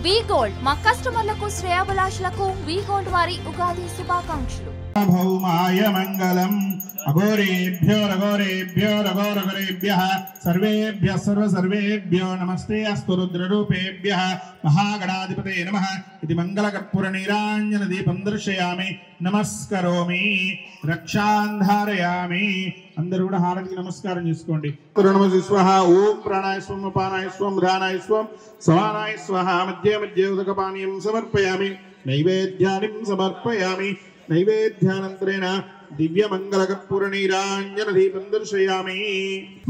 వి gold మా కస్టమర్లకు శ్రేయోభిలాషులకు వి gold వారి ఉగాది శుభాకాంక్షలు. భౌమాయ మంగళం అఘోరేభ్యో రఘోరేభ్యో రఘోరఘోరేభ్యః సర్వేభ్యః సర్వేభ్యో నమస్తే అస్తు రుద్రరూపేభ్యః మహాగణాధిపతే నమః ఇది మంగళకర్పూర నీరాంజన దీపం దర్శయామి నమస్కరోమి రక్షాంధారయామి. అందరూ కూడా హారతికి నమస్కారం చేసుకోండి. నమః స్వహ ఓం ప్రాణాయ స్వం అపానాయ స్వం ధ్యానాయ స్వం సమానాయ స్వహ మధ్య మధ్య ఉదకపానీయం సమర్పయామి నైవేద్యాన్ని సమర్పయామి. నైవేద్యానంతరేణ దివ్య మంగళకర్పూర నీరాంజన దీపం దర్శయామి.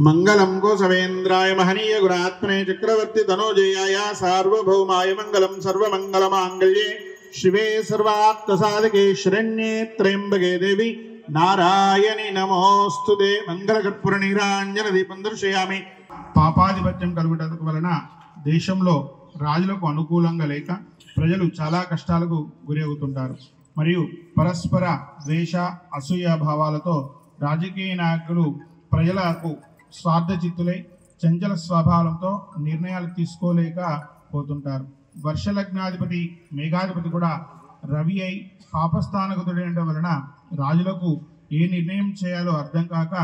మంగళం కోసవేంద్రాయ మహనీయ గుణాత్మనే చక్రవర్తి తనోజయాయ సార్వభౌమాయ మంగళం సర్వమంగళమాంగళ్యే శివే సర్వార్థసాధకే శరణ్యే త్రయంబకే దేవి నారాయణి నమోస్తుతే. మంగళకర్పూర నీరాంజన దీపం దర్శయామి. పాపాధిపత్యం కలుగుటకు వలన దేశంలో రాజులకు అనుకూలంగా లేక ప్రజలు చాలా కష్టాలకు గురి అవుతుంటారు. మరియు పరస్పర ద్వేష అసూయ భావాలతో రాజకీయ నాయకులు ప్రజలకు స్వార్థచిత్తులై చంచల స్వభావంతో నిర్ణయాలు తీసుకోలేకపోతుంటారు. వర్షలగ్నాధిపతి మేఘాధిపతి కూడా రవి అయి పాపస్థానగతుడైన వలన రాజులకు ఏ నిర్ణయం చేయాలో అర్థం కాక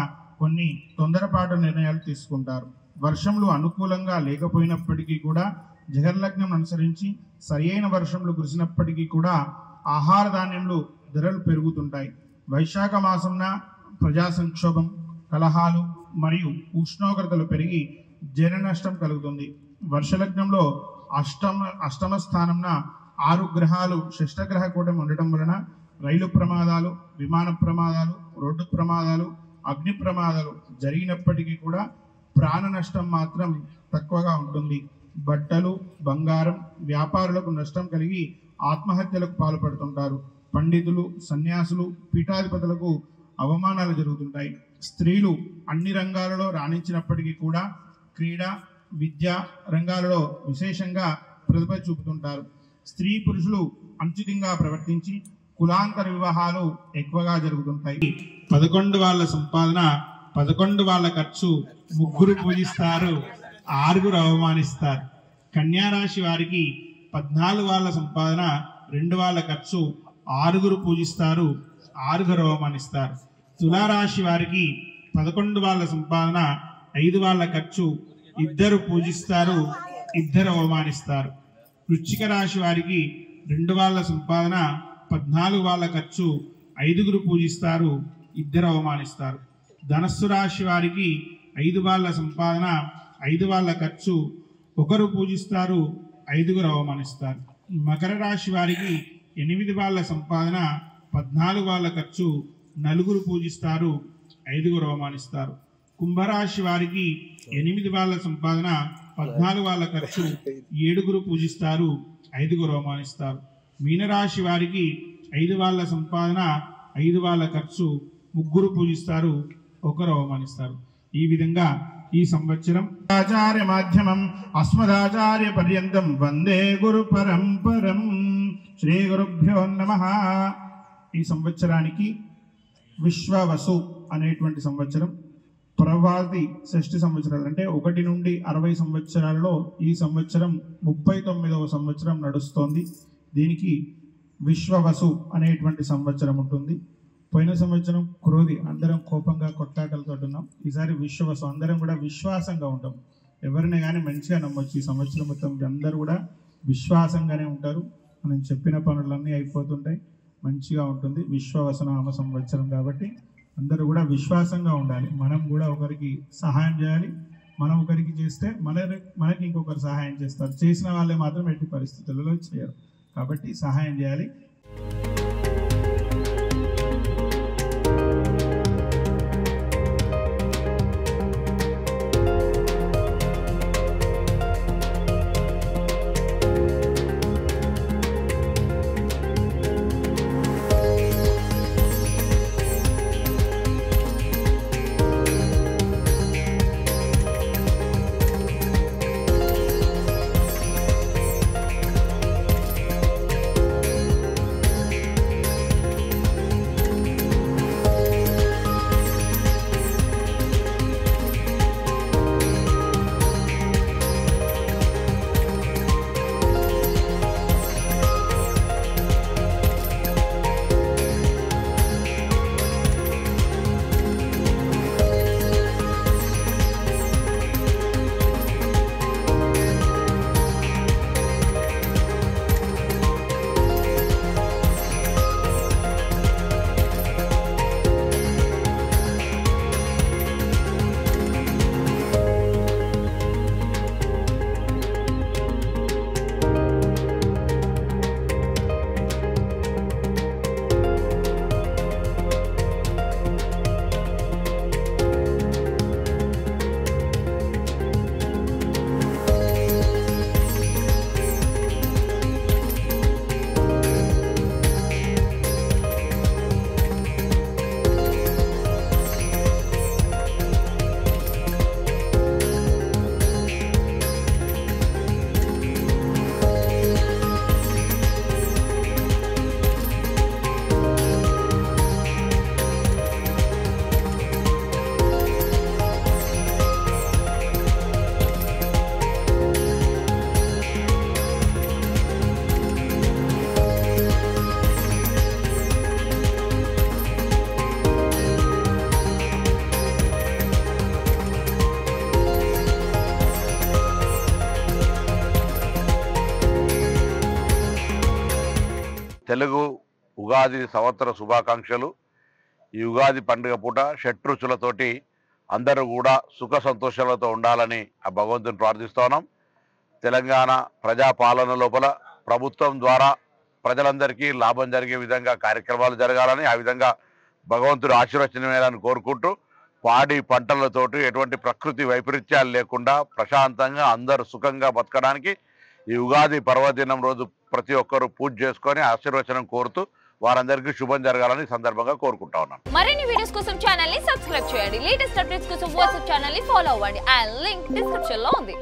కొన్ని తొందరపాటు నిర్ణయాలు తీసుకుంటారు. వర్షంలు అనుకూలంగా లేకపోయినప్పటికీ కూడా జగర్లగ్నం అనుసరించి సరియైన వర్షంలు కురిసినప్పటికీ కూడా ఆహార ధాన్యములు ధరలు పెరుగుతుంటాయి. వైశాఖ మాసంన ప్రజా సంక్షోభం, కలహాలు మరియు ఉష్ణోగ్రతలు పెరిగి జన నష్టం కలుగుతుంది. వర్షలగ్నంలో అష్టమ స్థానంన 6 గ్రహాలు షష్టగ్రహ కూటమి ఉండటం వలన రైలు ప్రమాదాలు, విమాన ప్రమాదాలు, రోడ్డు ప్రమాదాలు, అగ్ని ప్రమాదాలు జరిగినప్పటికీ కూడా ప్రాణ నష్టం మాత్రం తక్కువగా ఉంటుంది. బట్టలు, బంగారం, వ్యాపారులకు నష్టం కలిగి ఆత్మహత్యలకు పాల్పడుతుంటారు. పండితులు, సన్యాసులు, పీఠాధిపతులకు అవమానాలు జరుగుతుంటాయి. స్త్రీలు అన్ని రంగాలలో రాణించినప్పటికీ కూడా క్రీడా, విద్యా రంగాలలో విశేషంగా ప్రతిభ చూపుతుంటారు. స్త్రీ పురుషులు అనుచితంగా ప్రవర్తించి కులాంతర వివాహాలు ఎక్కువగా జరుగుతుంటాయి. 11 వాళ్ళ సంపాదన 11 వాళ్ళ ఖర్చు, 3 పూజిస్తారు, 6 అవమానిస్తారు. కన్యారాశి వారికి 14 వాళ్ళ సంపాదన 2 వాళ్ళ ఖర్చు, 6 పూజిస్తారు, 6 అవమానిస్తారు. తులారాశి వారికి 11 వాళ్ళ సంపాదన 5 వాళ్ళ ఖర్చు, 2 పూజిస్తారు, 2 అవమానిస్తారు. వృశ్చిక రాశి వారికి 2 వాళ్ళ సంపాదన 14 వాళ్ళ ఖర్చు, 5 పూజిస్తారు, 2 అవమానిస్తారు. ధనస్సు రాశి వారికి 5 వాళ్ళ సంపాదన 5 వాళ్ళ ఖర్చు, 1 పూజిస్తారు, 5 అవమానిస్తారు. మకర రాశి వారికి 8 వాళ్ళ సంపాదన 14 వాళ్ళ ఖర్చు, 4 పూజిస్తారు, 5 అవమానిస్తారు. కుంభరాశి వారికి 8 వాళ్ళ సంపాదన 14 వాళ్ళ ఖర్చు, 7 పూజిస్తారు, 5 అవమానిస్తారు. మీనరాశి వారికి 5 వాళ్ళ సంపాదన 5 వాళ్ళ ఖర్చు, 3 పూజిస్తారు, 1 అవమానిస్తారు. ఈ విధంగా ఈ సంవత్సరం ఆచార్య మాధ్యమం అస్మదాచార్య పర్యంతం వందే గురు పరంపరం. శ్రీ గురుభ్యో నమః. ఈ సంవత్సరానికి విశ్వవసు అనేటువంటి సంవత్సరం, ప్రవాది షష్ఠి సంవత్సరాలు అంటే 1 నుండి 60 సంవత్సరాలలో ఈ సంవత్సరం 39వ సంవత్సరం నడుస్తోంది. దీనికి విశ్వవసు అనేటువంటి సంవత్సరం ఉంటుంది. పోయిన సంవత్సరం క్రోధి, అందరం కోపంగా కొట్టాటలతో ఉన్నాం. ఈసారి విశ్వవసు, అందరం కూడా విశ్వాసంగా ఉంటాం. ఎవరిని కానీ మంచిగా నమ్మొచ్చు. ఈ సంవత్సరం మొత్తం అందరూ కూడా విశ్వాసంగానే ఉంటారు. మనం చెప్పిన పనులన్నీ అయిపోతుంటాయి, మంచిగా ఉంటుంది. విశ్వవసనామ సంవత్సరం కాబట్టి అందరూ కూడా విశ్వాసంగా ఉండాలి. మనం కూడా ఒకరికి సహాయం చేయాలి. మనం ఒకరికి చేస్తే మనకి ఇంకొకరు సహాయం చేస్తారు. చేసిన వాళ్ళే మాత్రం ఎట్టి పరిస్థితులలో చేయరు. కాబట్టి సహాయం చేయాలి. తెలుగు ఉగాది సంవత్సర శుభాకాంక్షలు. ఈ ఉగాది పండుగ పూట షట్రుచులతోటి అందరూ కూడా సుఖ సంతోషాలతో ఉండాలని ఆ భగవంతుని ప్రార్థిస్తున్నాం. తెలంగాణ ప్రజాపాలన లోపల ప్రభుత్వం ద్వారా ప్రజలందరికీ లాభం జరిగే విధంగా కార్యక్రమాలు జరగాలని, ఆ విధంగా భగవంతుడు ఆశీర్వచనమేయాలని కోరుకుంటూ పాడి పంటలతోటి ఎటువంటి ప్రకృతి వైపరీత్యాలు లేకుండా ప్రశాంతంగా అందరూ సుఖంగా బతకడానికి ఈ ఉగాది పర్వదినం రోజు ప్రతి ఒక్కరూ పూజ చేసుకొని ఆశీర్వచనం కోరుతూ వారందరికీ శుభం జరగాలని సందర్భంగా కోరుకుంటా ఉన్నాను. మరిన్ని వీడియోస్ కోసం ఛానల్ ని సబ్స్క్రైబ్ చేయండి. లేటెస్ట్ అప్డేట్స్ కోసం వాట్సాప్ ఛానల్ ని ఫాలో అవ్వండి. ఆ లింక్ డిస్క్రిప్షన్ లో ఉంది.